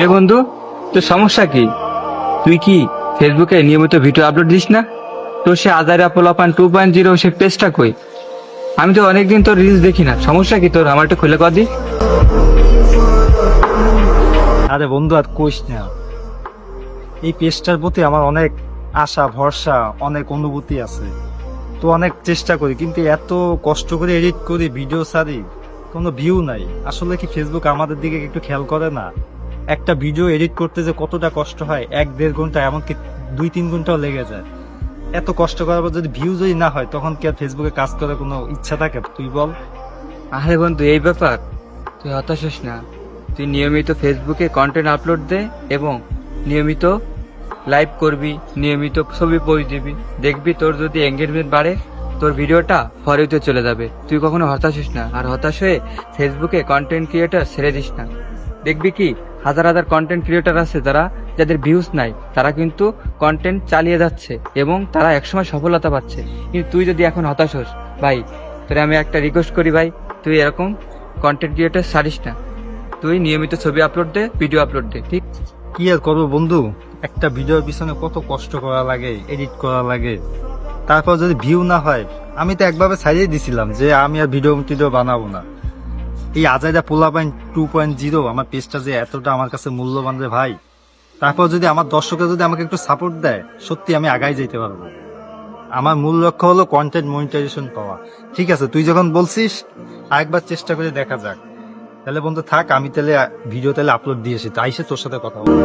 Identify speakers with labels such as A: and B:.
A: এ বন্ধু, তোর সমস্যা কি? তুই কি ফেসবুকে নিয়মিত ভিডিও আপলোড দিস না? তোর সে আজারা পোলাপান 2.0 সে পেজটা কই? আমি তো অনেকদিন তোর রিলস দেখি না, সমস্যা কি তোর? আমার একটু খুলে কর দি।
B: আরে বন্ধু, আর কোষ না। এই পেজটার প্রতি আমার অনেক আশা ভরসা, অনেক অনুভূতি আছে। তো অনেক চেষ্টা করি, কিন্তু এত কষ্ট করে এডিট করি, ভিডিও ছাড়ি, কোনো ভিউ নাই। আসলে কি ফেসবুক আমাদের দিকে একটু খেয়াল করে না? একটা ভিডিও এডিট করতে যে কতটা কষ্ট হয়, 1-1.5 ঘন্টা, এমনকি 2-3 ঘন্টাও লেগে যায়। এত কষ্ট করার পর যদি ভিউ যদি না হয়, তখন কি আর ফেসবুকে কাজ করার কোনো ইচ্ছা থাকে? তুই বল।
A: আরে বন্ধু, এই ব্যাপার, তুই হতাশ হোস না। তুই নিয়মিত ফেসবুকে কন্টেন্ট আপলোড দে এবং নিয়মিত লাইভ করবি, নিয়মিত ছবি পোস্ট দিবি। দেখবি তোর যদি এঙ্গেজমেন্ট বাড়ে, তোর ভিডিওটা ফরিতে চলে যাবে। তুই কখনো হতাশ হোস না, আর হতাশ হয়ে ফেসবুকে কন্টেন্ট ক্রিয়েটর ছেড়ে দিস না। দেখবি কি, হাজার হাজার কন্টেন্ট ক্রিয়েটর আছে যাদের ভিউজ নাই, তারা কিন্তু কন্টেন্ট চালিয়ে যাচ্ছে এবং তারা একসময় সফলতা পাচ্ছে। কিন্তু তুই যদি এখন হতাশ হোস, ভাই, তোরে আমি একটা রিকোয়েস্ট করি ভাই, তুই এরকম কন্টেন্ট ক্রিয়েটর ছাড়িস না। তুই নিয়মিত ছবি আপলোড দে, ভিডিও আপলোড দে, ঠিক?
B: কি আর করবো বন্ধু, একটা ভিডিওর পিছনে কত কষ্ট করা লাগে, এডিট করা লাগে। তারপর যদি ভিউ না হয়, আমি তো একভাবে ছাড়িয়ে দিছিলাম যে আমি আর ভিডিও টিডিও বানাবো না। এই আজাইদা পোলাপাইন 2.0 আমার পেজটা যে এতটা আমার কাছে মূল্যবান রে ভাই। তারপর যদি আমার দর্শকরা যদি আমাকে একটু সাপোর্ট দেয়, সত্যি আমি আগাই যেতে পারবো। আমার মূল লক্ষ্য হলো কন্টেন্ট মনিটাইজেশন পাওয়া। ঠিক আছে, তুই যখন বলছিস, আরেকবার চেষ্টা করে দেখা যাক। তাহলে বন্ধু থাক, আমি তাহলে ভিডিও আপলোড দিয়েছি, তাই সে তোর সাথে কথা বলবো।